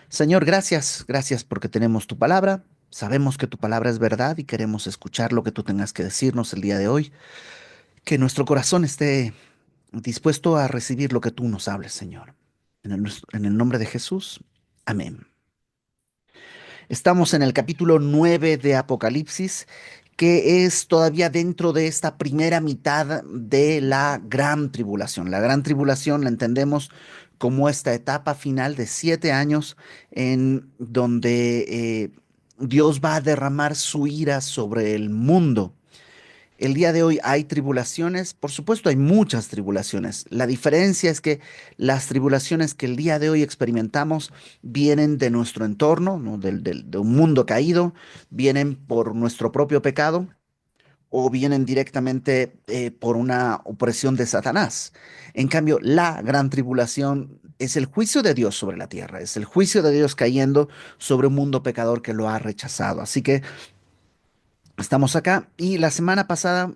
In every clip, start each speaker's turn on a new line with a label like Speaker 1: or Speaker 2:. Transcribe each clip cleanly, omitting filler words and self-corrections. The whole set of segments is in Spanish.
Speaker 1: Señor, gracias, gracias porque tenemos tu palabra. Sabemos que tu palabra es verdad y queremos escuchar lo que tú tengas que decirnos el día de hoy. Que nuestro corazón esté dispuesto a recibir lo que tú nos hables, Señor. En el nombre de Jesús. Amén. Estamos en el capítulo 9 de Apocalipsis, que es todavía dentro de esta primera mitad de la gran tribulación. La gran tribulación la entendemos como esta etapa final de 7 años en donde Dios va a derramar su ira sobre el mundo. El día de hoy hay tribulaciones, por supuesto hay muchas tribulaciones. La diferencia es que las tribulaciones que el día de hoy experimentamos vienen de nuestro entorno, ¿no? De un mundo caído, vienen por nuestro propio pecado o vienen directamente por una opresión de Satanás. En cambio, la gran tribulación es el juicio de Dios sobre la tierra, es el juicio de Dios cayendo sobre un mundo pecador que lo ha rechazado. Así que estamos acá y la semana pasada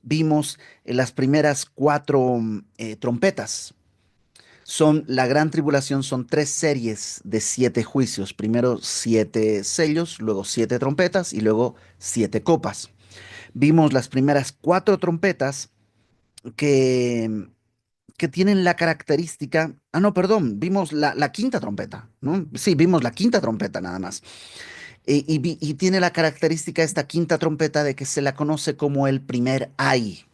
Speaker 1: vimos las primeras cuatro trompetas. Son la gran tribulación, son 3 series de 7 juicios. Primero 7 sellos, luego 7 trompetas y luego 7 copas. Vimos las primeras 4 trompetas que, que tienen la característica. Ah, no, perdón, vimos la quinta trompeta, ¿no? Sí, vimos la quinta trompeta nada más. Y tiene la característica esta quinta trompeta de que se la conoce como el primer ay,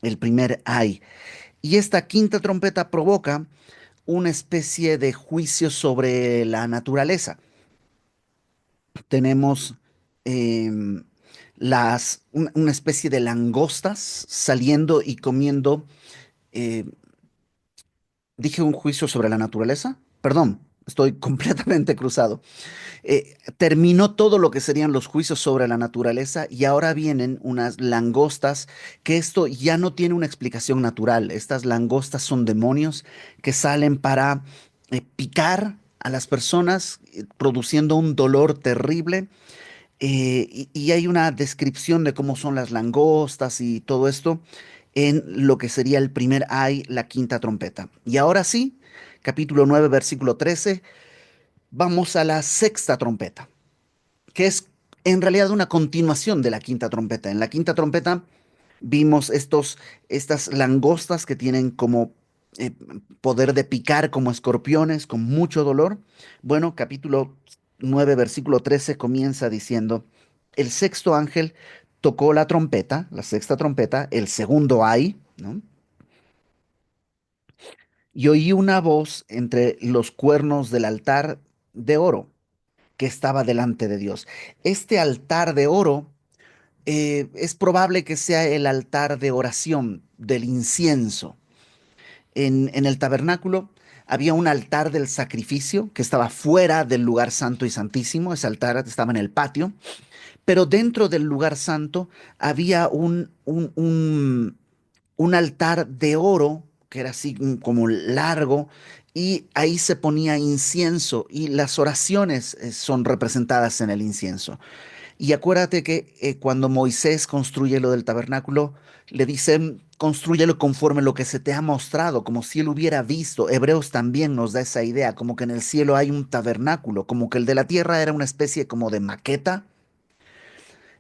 Speaker 1: el primer ay. Y esta quinta trompeta provoca una especie de juicio sobre la naturaleza. Tenemos em, una especie de langostas saliendo y comiendo. eh, ¿Dije un juicio sobre la naturaleza? Perdón, estoy completamente cruzado. Terminó todo lo que serían los juicios sobre la naturaleza y ahora vienen unas langostas que esto ya no tiene una explicación natural. Estas langostas son demonios que salen para picar a las personas, produciendo un dolor terrible. Y hay una descripción de cómo son las langostas y todo esto en lo que sería el primer ay, la quinta trompeta. Y ahora sí, capítulo 9 versículo 13, vamos a la sexta trompeta, que es en realidad una continuación de la quinta trompeta. En la quinta trompeta vimos estas langostas que tienen como eh, poder de picar como escorpiones, con mucho dolor. Bueno, capítulo 9 versículo 13 comienza diciendo, el sexto ángel tocó la trompeta, la sexta trompeta, el segundo ay, ¿no? Y oí una voz entre los cuernos del altar de oro que estaba delante de Dios. Este altar de oro es probable que sea el altar de oración, del incienso. En el tabernáculo había un altar del sacrificio que estaba fuera del lugar santo y santísimo. Ese altar estaba en el patio, pero dentro del lugar santo había un altar de oro que era así como largo, y ahí se ponía incienso y las oraciones son representadas en el incienso. Y acuérdate que cuando Moisés construye lo del tabernáculo, le dicen, construyelo conforme lo que se te ha mostrado, como si él hubiera visto. Hebreos también nos da esa idea, como que en el cielo hay un tabernáculo, como que el de la tierra era una especie como de maqueta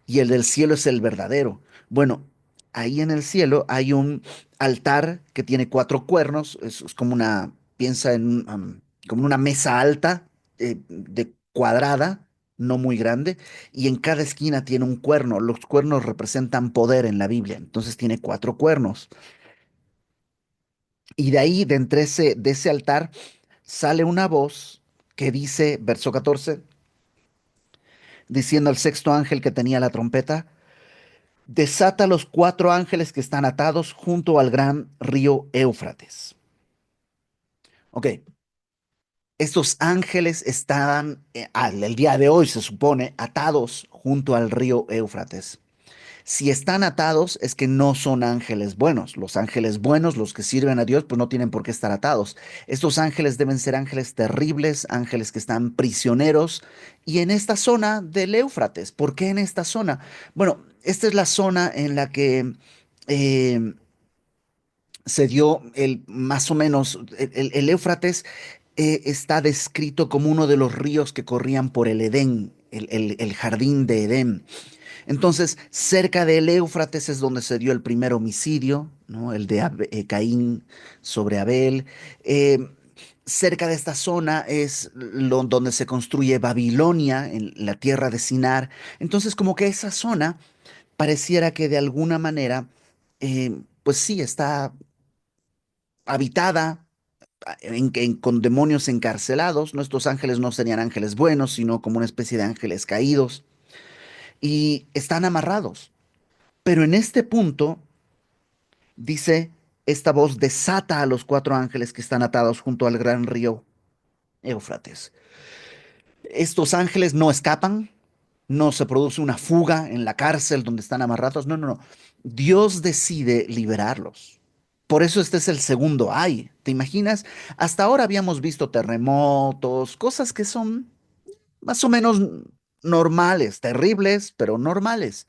Speaker 1: y el del cielo es el verdadero. Bueno, ahí en el cielo hay un altar que tiene 4 cuernos, es como una, piensa en como una mesa alta, de cuadrada, no muy grande, y en cada esquina tiene un cuerno. Los cuernos representan poder en la Biblia, entonces tiene 4 cuernos. Y de ahí, de ese altar, sale una voz que dice, verso 14, diciendo al sexto ángel que tenía la trompeta, desata los 4 ángeles que están atados junto al gran río Éufrates. Ok, estos ángeles estaban el día de hoy, se supone, atados junto al río Éufrates. Si están atados es que no son ángeles buenos. Los ángeles buenos, los que sirven a Dios, pues no tienen por qué estar atados. Estos ángeles deben ser ángeles terribles, ángeles que están prisioneros. Y en esta zona del Éufrates, ¿por qué en esta zona? Bueno, esta es la zona en la que eh, se dio más o menos, el Éufrates. está descrito como uno de los ríos que corrían por el Edén, el jardín de Edén. Entonces, cerca del Éufrates es donde se dio el primer homicidio, ¿no? El de Caín sobre Abel. Eh, Cerca de esta zona es donde se construye Babilonia, en la tierra de Sinar. Entonces, como que esa zona pareciera que de alguna manera, pues sí, está habitada con demonios encarcelados. Nuestros ángeles no serían ángeles buenos, sino como una especie de ángeles caídos. Y están amarrados. Pero en este punto, dice, esta voz desata a los cuatro ángeles que están atados junto al gran río Éufrates. Estos ángeles no escapan, no se produce una fuga en la cárcel donde están amarrados, no, no, no. Dios decide liberarlos. Por eso este es el segundo ay. ¿Te imaginas? Hasta ahora habíamos visto terremotos, cosas que son más o menos normales, terribles, pero normales.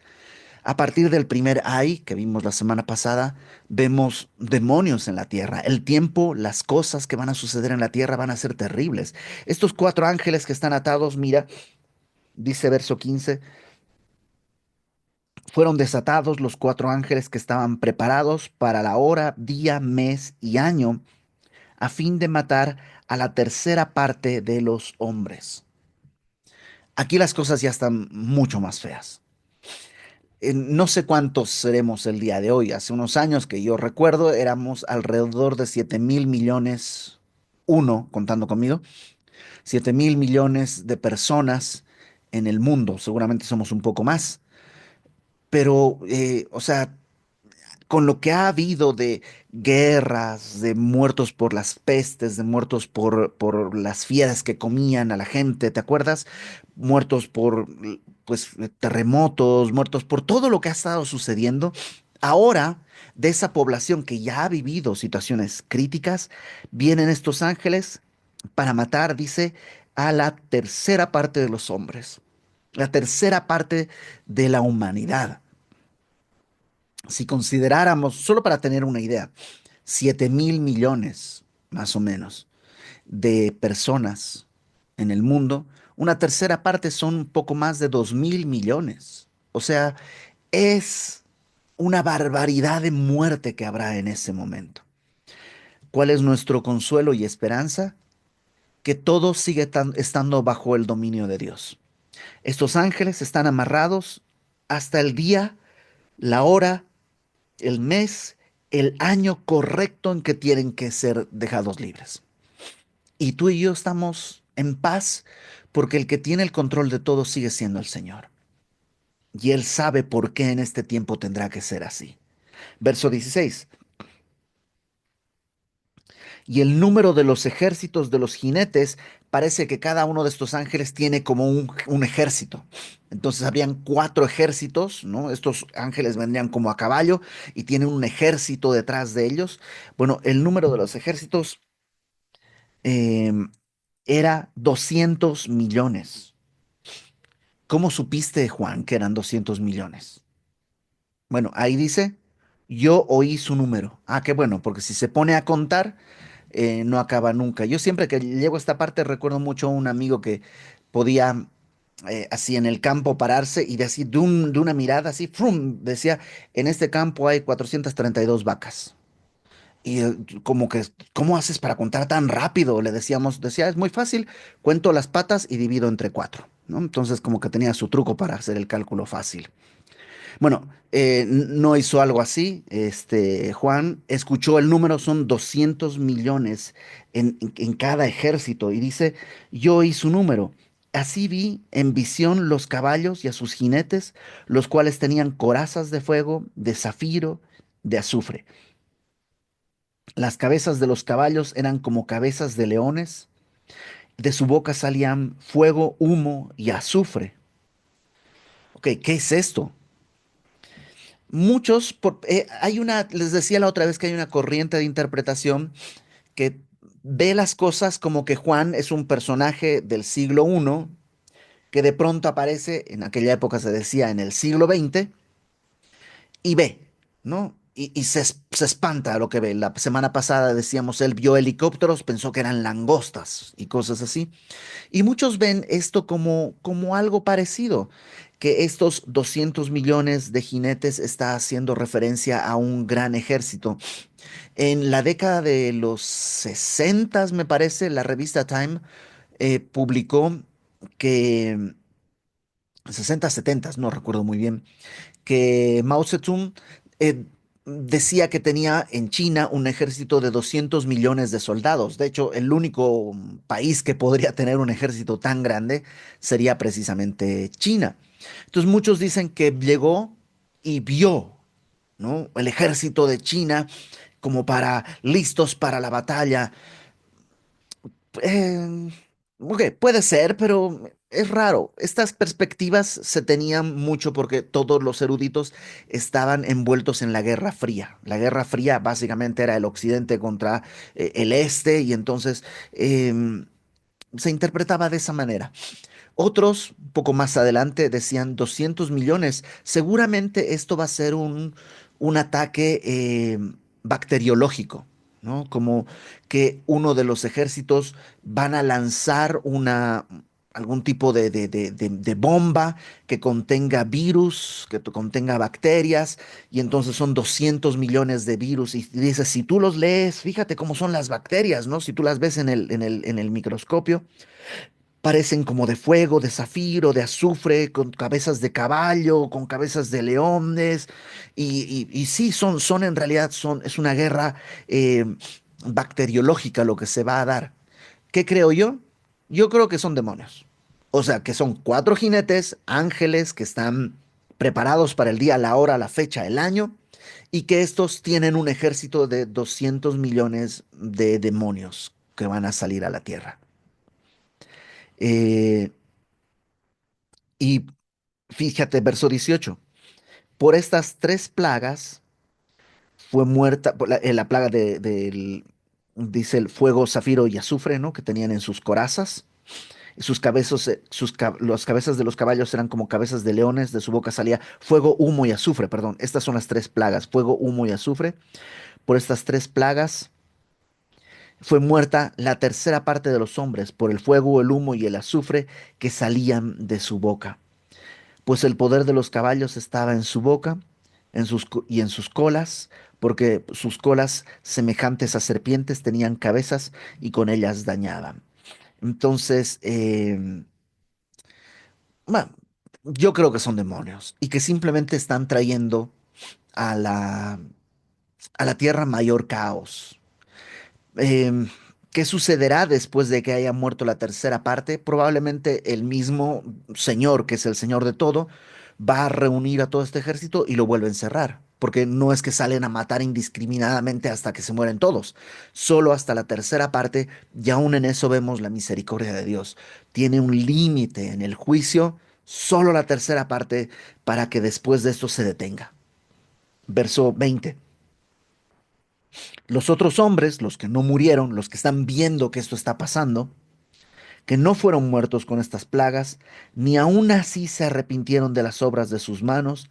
Speaker 1: A partir del primer ay que vimos la semana pasada, vemos demonios en la tierra. El tiempo, las cosas que van a suceder en la tierra van a ser terribles. Estos cuatro ángeles que están atados, mira, dice verso 15, fueron desatados los cuatro ángeles que estaban preparados para la hora, día, mes y año, a fin de matar a la tercera parte de los hombres. Aquí las cosas ya están mucho más feas. No sé cuántos seremos el día de hoy. Hace unos años que yo recuerdo éramos alrededor de 7.000 millones, uno contando conmigo, 7.000 millones de personas en el mundo. Seguramente somos un poco más. Pero, o sea, con lo que ha habido de guerras, de muertos por las pestes, de muertos por las fieras que comían a la gente, ¿te acuerdas? Muertos por, pues, terremotos, muertos por todo lo que ha estado sucediendo. Ahora, de esa población que ya ha vivido situaciones críticas, vienen estos ángeles para matar, dice, a la tercera parte de los hombres, la tercera parte de la humanidad. Si consideráramos, solo para tener una idea, 7.000 millones, más o menos, de personas en el mundo, una tercera parte son un poco más de 2.000 millones. O sea, es una barbaridad de muerte que habrá en ese momento. ¿Cuál es nuestro consuelo y esperanza? Que todo sigue estando bajo el dominio de Dios. Estos ángeles están amarrados hasta el día, la hora, el mes, el año correcto en que tienen que ser dejados libres. Y tú y yo estamos en paz porque el que tiene el control de todo sigue siendo el Señor. Y Él sabe por qué en este tiempo tendrá que ser así. Verso 16. Y el número de los ejércitos de los jinetes, parece que cada uno de estos ángeles tiene como un ejército. Entonces habrían cuatro ejércitos, ¿no? Estos ángeles vendrían como a caballo y tienen un ejército detrás de ellos. Bueno, el número de los ejércitos eh, era 200 millones. ¿Cómo supiste, Juan, que eran 200 millones? Bueno, ahí dice, yo oí su número. Ah, qué bueno, porque si se pone a contar, no acaba nunca. Yo siempre que llego a esta parte recuerdo mucho a un amigo que podía así en el campo pararse y de así de una mirada así, ¡frum! Decía, en este campo hay 432 vacas. Y como que, ¿cómo haces para contar tan rápido? Le decíamos, decía, es muy fácil, cuento las patas y divido entre cuatro, ¿no? Entonces como que tenía su truco para hacer el cálculo fácil. Bueno, no hizo algo así. Juan escuchó el número, son 200 millones en cada ejército y dice, yo oí su número. Así vi en visión los caballos y a sus jinetes, los cuales tenían corazas de fuego, de zafiro, de azufre. Las cabezas de los caballos eran como cabezas de leones, de su boca salían fuego, humo y azufre. Ok, ¿qué es esto? Muchos, les decía la otra vez que hay una corriente de interpretación que ve las cosas como que Juan es un personaje del siglo I que de pronto aparece, en aquella época se decía en el siglo XX, y ve, ¿no? se espanta a lo que ve. La semana pasada decíamos, él vio helicópteros, pensó que eran langostas y cosas así. Y muchos ven esto como algo parecido, que estos 200 millones de jinetes está haciendo referencia a un gran ejército. En la década de los 60, me parece, la revista Time publicó que, 60 70, no recuerdo muy bien, que Mao Zedong eh, decía que tenía en China un ejército de 200 millones de soldados. De hecho, el único país que podría tener un ejército tan grande sería precisamente China. Entonces muchos dicen que llegó y vio, ¿no? El ejército de China como para listos para la batalla. Eh, ok, puede ser, pero es raro. Estas perspectivas se tenían mucho porque todos los eruditos estaban envueltos en la Guerra Fría. La Guerra Fría básicamente era el occidente contra el este y entonces se interpretaba de esa manera. Otros, un poco más adelante, decían 200 millones. Seguramente esto va a ser un ataque bacteriológico, ¿no? Como que uno de los ejércitos van a lanzar algún tipo de bomba que contenga virus, que contenga bacterias, y entonces son 200 millones de virus. Y dices, si tú los lees, fíjate cómo son las bacterias, ¿no? Si tú las ves en el microscopio parecen como de fuego, de zafiro, de azufre, con cabezas de caballo, con cabezas de leones, y sí, son en realidad, es una guerra eh, bacteriológica lo que se va a dar. ¿Qué creo yo? Yo creo que son demonios. O sea, que son cuatro jinetes, ángeles que están preparados para el día, la hora, la fecha, el año, y que estos tienen un ejército de 200 millones de demonios que van a salir a la tierra. Eh, y Fíjate, verso 18. Por estas tres plagas fue muerta, la plaga dice el fuego, zafiro y azufre, ¿no? Que tenían en sus corazas. Y sus cabezas, las cabezas de los caballos eran como cabezas de leones, de su boca salía fuego, humo y azufre, perdón. Estas son las tres plagas, fuego, humo y azufre. Por estas tres plagas fue muerta la tercera parte de los hombres, por el fuego, el humo y el azufre que salían de su boca. Pues el poder de los caballos estaba en su boca y en sus colas, porque sus colas, semejantes a serpientes, tenían cabezas y con ellas dañaban. Entonces, bueno, yo creo que son demonios y que simplemente están trayendo a la tierra mayor caos. Em, ¿Qué sucederá después de que haya muerto la tercera parte? Probablemente el mismo Señor, que es el Señor de todo, va a reunir a todo este ejército y lo vuelve a encerrar. Porque no es que salen a matar indiscriminadamente hasta que se mueren todos, solo hasta la tercera parte, y aún en eso vemos la misericordia de Dios. Tiene un límite en el juicio, solo la tercera parte, para que después de esto se detenga. Verso 20. Los otros hombres, los que no murieron, los que están viendo que esto está pasando, que no fueron muertos con estas plagas, ni aun así se arrepintieron de las obras de sus manos.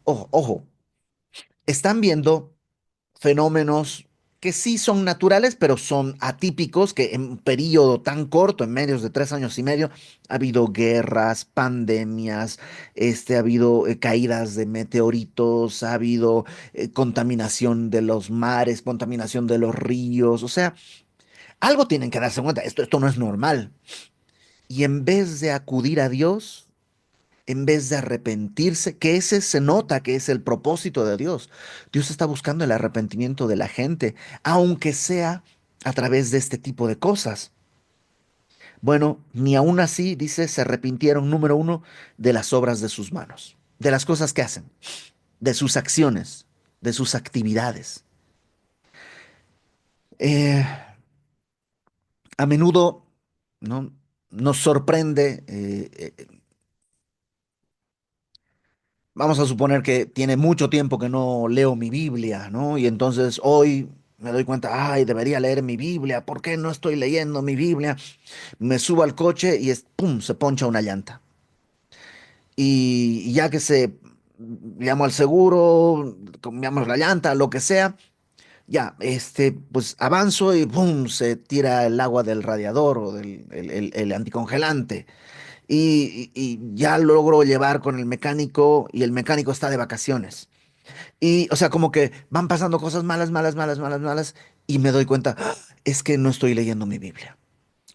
Speaker 1: Ojo, ojo, están viendo fenómenos que sí son naturales, pero son atípicos, que en un periodo tan corto, en medios de 3 años y medio, ha habido guerras, pandemias, ha habido caídas de meteoritos, ha habido contaminación de los mares, contaminación de los ríos, o sea, algo tienen que darse cuenta, esto no es normal. Y en vez de acudir a Dios, en vez de arrepentirse, que ese se nota que es el propósito de Dios. Dios está buscando el arrepentimiento de la gente, aunque sea a través de este tipo de cosas. Bueno, ni aún así, dice, se arrepintieron, número uno, de las obras de sus manos, de las cosas que hacen, de sus acciones, de sus actividades. Eh, a menudo, ¿no? Nos sorprende vamos a suponer que tiene mucho tiempo que no leo mi Biblia, ¿no? Y entonces hoy me doy cuenta, ay, debería leer mi Biblia, ¿por qué no estoy leyendo mi Biblia? Me subo al coche y ¡pum!, se poncha una llanta. Y ya que llamo al seguro, cambiamos la llanta, lo que sea. Ya, pues avanzo y ¡pum! Se tira el agua del radiador o del el anticongelante. Y ya logro llevar con el mecánico y el mecánico está de vacaciones. Y, o sea, como que van pasando cosas malas, malas, malas, malas, malas. Y me doy cuenta, "Ah, es que no estoy leyendo mi Biblia.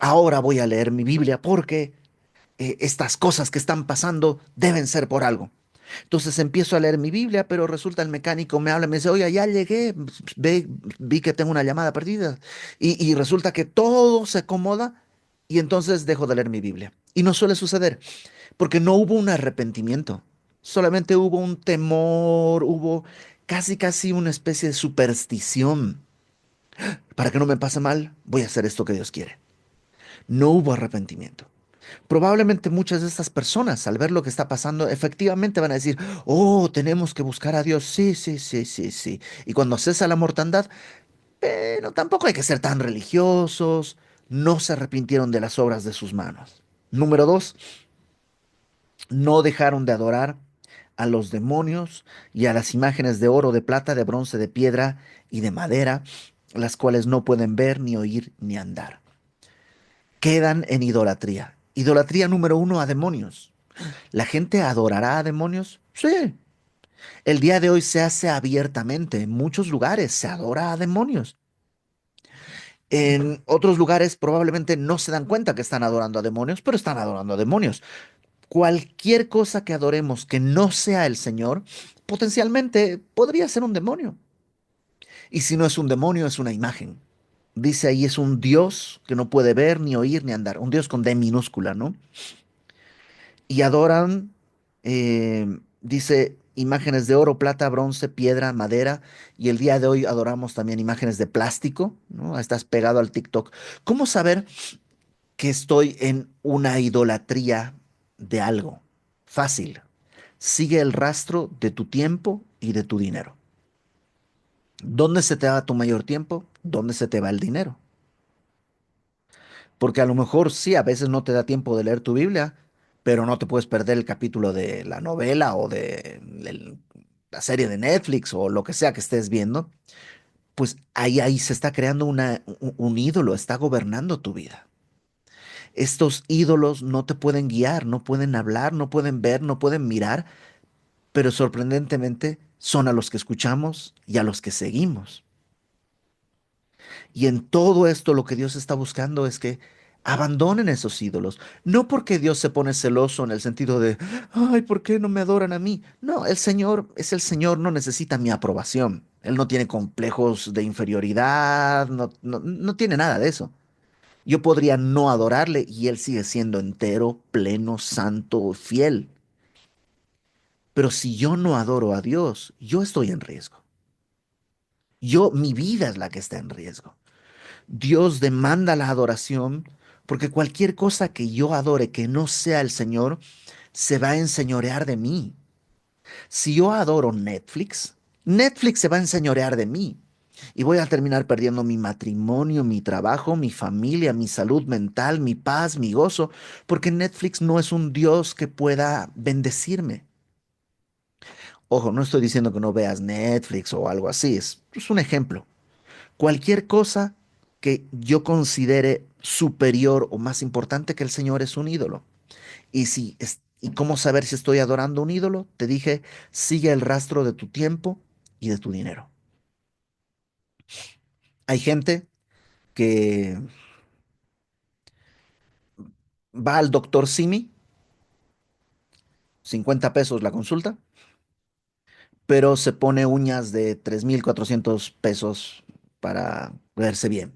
Speaker 1: Ahora voy a leer mi Biblia porque estas cosas que están pasando deben ser por algo. Entonces empiezo a leer mi Biblia, pero resulta el mecánico me habla y me dice, oye, ya llegué, vi que tengo una llamada perdida. Y resulta que todo se acomoda y entonces dejo de leer mi Biblia. Y no suele suceder, porque no hubo un arrepentimiento, solamente hubo un temor, hubo casi, casi una especie de superstición. Para que no me pase mal, voy a hacer esto que Dios quiere. No hubo arrepentimiento. Probablemente muchas de estas personas, al ver lo que está pasando, efectivamente van a decir, oh, tenemos que buscar a Dios. Sí, sí, sí, sí, sí. Y cuando cesa la mortandad, pero tampoco hay que ser tan religiosos. No se arrepintieron de las obras de sus manos. Número dos, no dejaron de adorar a los demonios y a las imágenes de oro, de plata, de bronce, de piedra y de madera, las cuales no pueden ver, ni oír, ni andar. Quedan en idolatría. Idolatría número uno a demonios. ¿La gente adorará a demonios? Sí. El día de hoy se hace abiertamente. En muchos lugares se adora a demonios. En otros lugares probablemente no se dan cuenta que están adorando a demonios, pero están adorando a demonios. Cualquier cosa que adoremos que no sea el Señor, potencialmente podría ser un demonio. Y si no es un demonio, es una imagen. Dice ahí, es un Dios que no puede ver, ni oír, ni andar. Un Dios con D minúscula, ¿no? Y adoran, dice, imágenes de oro, plata, bronce, piedra, madera, y el día de hoy adoramos también imágenes de plástico, ¿no? Estás pegado al TikTok. ¿Cómo saber que estoy en una idolatría de algo? Fácil. Sigue el rastro de tu tiempo y de tu dinero. ¿Dónde se te va tu mayor tiempo? ¿Dónde se te va el dinero? Porque a lo mejor sí, a veces no te da tiempo de leer tu Biblia, pero no te puedes perder el capítulo de la novela o de la serie de Netflix o lo que sea que estés viendo. Pues ahí se está creando un ídolo, está gobernando tu vida. Estos ídolos no te pueden guiar, no pueden hablar, no pueden ver, no pueden mirar, pero sorprendentemente son a los que escuchamos y a los que seguimos. Y en todo esto lo que Dios está buscando es que abandonen esos ídolos. No porque Dios se pone celoso en el sentido de, ay, ¿por qué no me adoran a mí? No, el Señor es el Señor, no necesita mi aprobación. Él no tiene complejos de inferioridad, no tiene nada de eso. Yo podría no adorarle y Él sigue siendo entero, pleno, santo, fiel. Pero si yo no adoro a Dios, yo estoy en riesgo. Mi vida es la que está en riesgo. Dios demanda la adoración porque cualquier cosa que yo adore que no sea el Señor se va a enseñorear de mí. Si yo adoro Netflix, Netflix se va a enseñorear de mí y voy a terminar perdiendo mi matrimonio, mi trabajo, mi familia, mi salud mental, mi paz, mi gozo, porque Netflix no es un Dios que pueda bendecirme. Ojo, no estoy diciendo que no veas Netflix o algo así, es un ejemplo. Cualquier cosa que yo considere superior o más importante que el Señor es un ídolo. ¿Y cómo saber si estoy adorando un ídolo? Te dije, sigue el rastro de tu tiempo y de tu dinero. Hay gente que va al doctor Simi, 50 pesos la consulta, pero se pone uñas de 3,400 pesos para verse bien.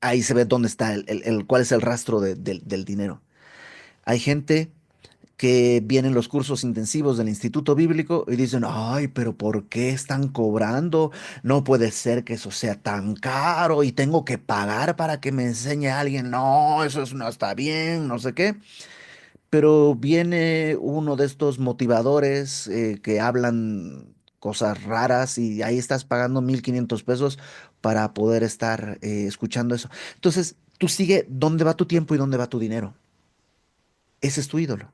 Speaker 1: Ahí se ve dónde está cuál es el rastro del dinero. Hay gente que vienen los cursos intensivos del Instituto Bíblico y dicen, ay, pero ¿por qué están cobrando? No puede ser que eso sea tan caro y tengo que pagar para que me enseñe a alguien. No, no está bien, no sé qué. Pero viene uno de estos motivadores que hablan cosas raras y ahí estás pagando 1,500 pesos para poder estar escuchando eso. Entonces, tú sigue dónde va tu tiempo y dónde va tu dinero. Ese es tu ídolo.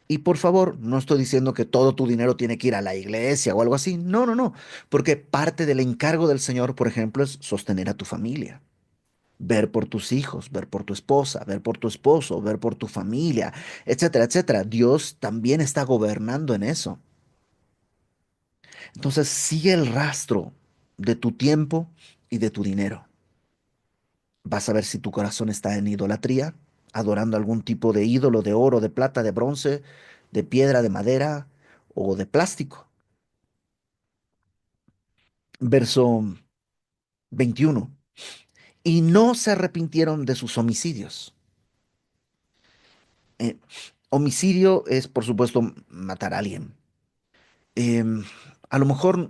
Speaker 1: Y por favor, no estoy diciendo que todo tu dinero tiene que ir a la iglesia o algo así. No, no, no. Porque parte del encargo del Señor, por ejemplo, es sostener a tu familia, ver por tus hijos, ver por tu esposa, ver por tu esposo, ver por tu familia, etcétera, etcétera. Dios también está gobernando en eso. Entonces, sigue el rastro de tu tiempo y de tu dinero. Vas a ver si tu corazón está en idolatría, adorando algún tipo de ídolo de oro, de plata, de bronce, de piedra, de madera o de plástico. Verso 21. Y no se arrepintieron de sus homicidios. Eh, Homicidio es, por supuesto, matar a alguien. Em, a lo mejor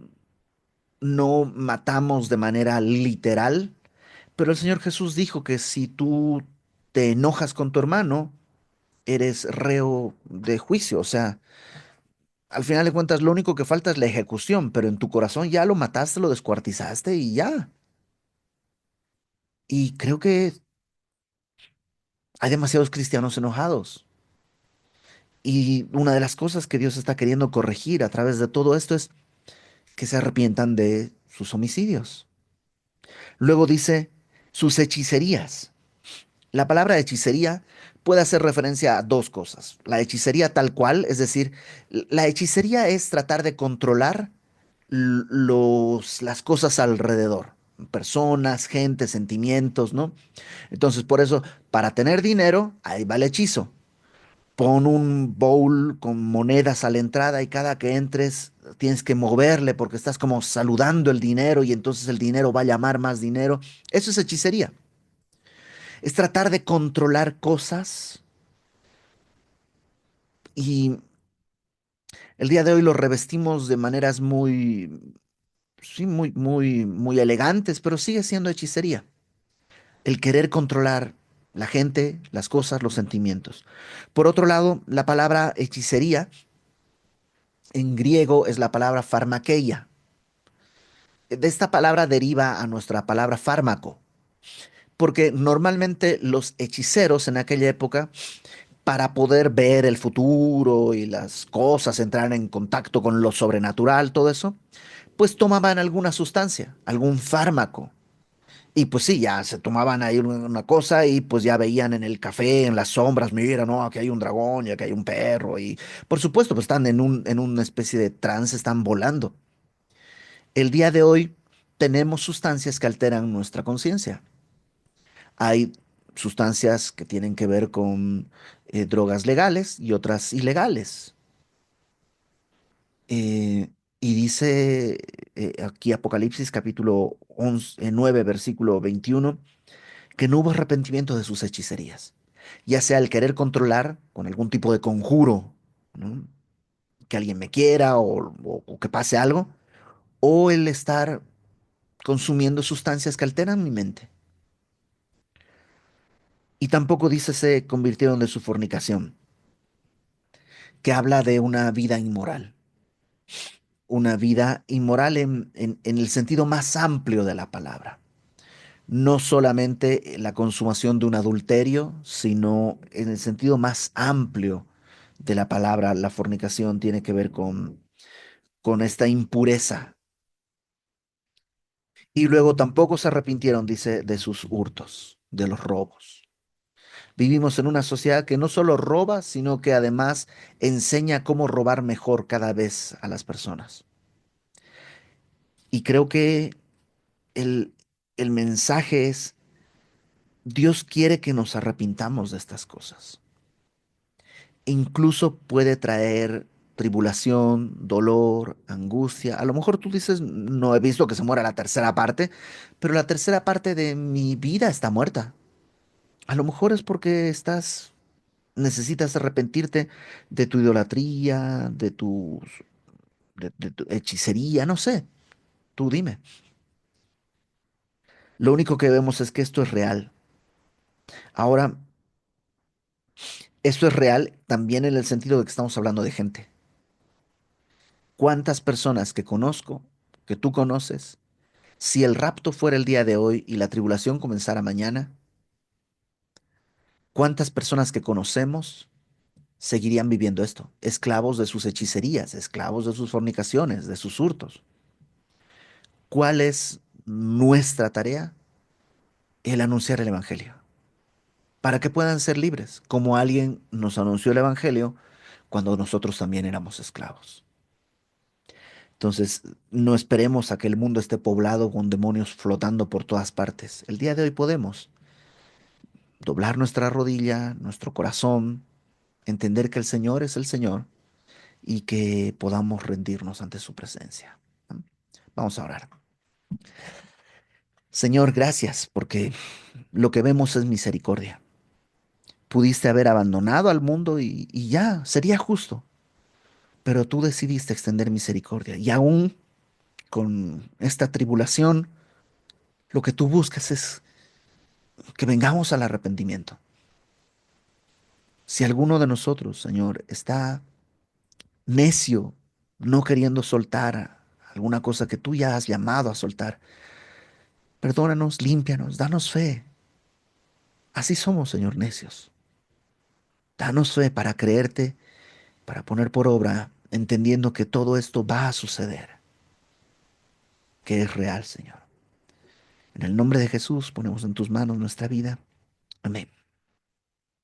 Speaker 1: no matamos de manera literal, pero el Señor Jesús dijo que si tú te enojas con tu hermano, eres reo de juicio. O sea, al final de cuentas, lo único que falta es la ejecución, pero en tu corazón ya lo mataste, lo descuartizaste y ya. Y creo que hay demasiados cristianos enojados. Y una de las cosas que Dios está queriendo corregir a través de todo esto es que se arrepientan de sus homicidios. Luego dice sus hechicerías. La palabra hechicería puede hacer referencia a dos cosas. La hechicería tal cual, es decir, la hechicería es tratar de controlar las cosas alrededor, personas, gente, sentimientos, ¿no? Entonces, por eso, para tener dinero, ahí va el hechizo. Pon un bowl con monedas a la entrada y cada que entres tienes que moverle porque estás como saludando el dinero y entonces el dinero va a llamar más dinero. Eso es hechicería. Es tratar de controlar cosas y el día de hoy lo revestimos de maneras muy, sí, muy elegantes, pero sigue siendo hechicería. El querer controlar la gente, las cosas, los sentimientos. Por otro lado, la palabra hechicería en griego es la palabra farmakeia. De esta palabra deriva a nuestra palabra fármaco, porque normalmente los hechiceros en aquella época, para poder ver el futuro y las cosas, entrar en contacto con lo sobrenatural, todo eso, pues tomaban alguna sustancia, algún fármaco. Y pues sí, ya se tomaban ahí una cosa y pues ya veían en el café, en las sombras, mira, no, aquí hay un dragón y aquí hay un perro. Y por supuesto, pues están en una especie de trance, están volando. El día de hoy tenemos sustancias que alteran nuestra conciencia. Hay sustancias que tienen que ver con drogas legales y otras ilegales. Eh, y dice aquí Apocalipsis capítulo 11, 9, versículo 21, que no hubo arrepentimiento de sus hechicerías, ya sea el querer controlar con algún tipo de conjuro, ¿no? Que alguien me quiera o que pase algo, o el estar consumiendo sustancias que alteran mi mente. Y tampoco dice se convirtieron de su fornicación, que habla de una vida inmoral en el sentido más amplio de la palabra. No solamente la consumación de un adulterio, sino en el sentido más amplio de la palabra, la fornicación tiene que ver con esta impureza. Y luego tampoco se arrepintieron, dice, de sus hurtos, de los robos. Vivimos en una sociedad que no solo roba, sino que además enseña cómo robar mejor cada vez a las personas. Y creo que el, el mensaje es, Dios quiere que nos arrepintamos de estas cosas. Incluso puede traer tribulación, dolor, angustia. A lo mejor tú dices, no he visto que se muera la tercera parte, pero la tercera parte de mi vida está muerta. A lo mejor es porque necesitas arrepentirte de tu idolatría, de tu hechicería, no sé, tú dime. Lo único que vemos es que esto es real. Ahora, esto es real también en el sentido de que estamos hablando de gente. ¿Cuántas personas que conozco, que tú conoces, si el rapto fuera el día de hoy y la tribulación comenzara mañana, cuántas personas que conocemos seguirían viviendo esto, esclavos de sus hechicerías, esclavos de sus fornicaciones, de sus hurtos. ¿Cuál es nuestra tarea? El anunciar el Evangelio, para que puedan ser libres, como alguien nos anunció el Evangelio cuando nosotros también éramos esclavos. Entonces, no esperemos a que el mundo esté poblado con demonios flotando por todas partes. El día de hoy podemos doblar nuestra rodilla, nuestro corazón, entender que el Señor es el Señor y que podamos rendirnos ante su presencia. Vamos a orar. Señor, gracias porque lo que vemos es misericordia. Pudiste haber abandonado al mundo y ya, sería justo, pero tú decidiste extender misericordia. Y aún con esta tribulación, lo que tú buscas es que vengamos al arrepentimiento. Si alguno de nosotros, Señor, está necio, no queriendo soltar alguna cosa que tú ya has llamado a soltar, perdónanos, límpianos, danos fe. Así somos, Señor, necios. Danos fe para creerte, para poner por obra, entendiendo que todo esto va a suceder, que es real, Señor. En el nombre de Jesús ponemos en tus manos nuestra vida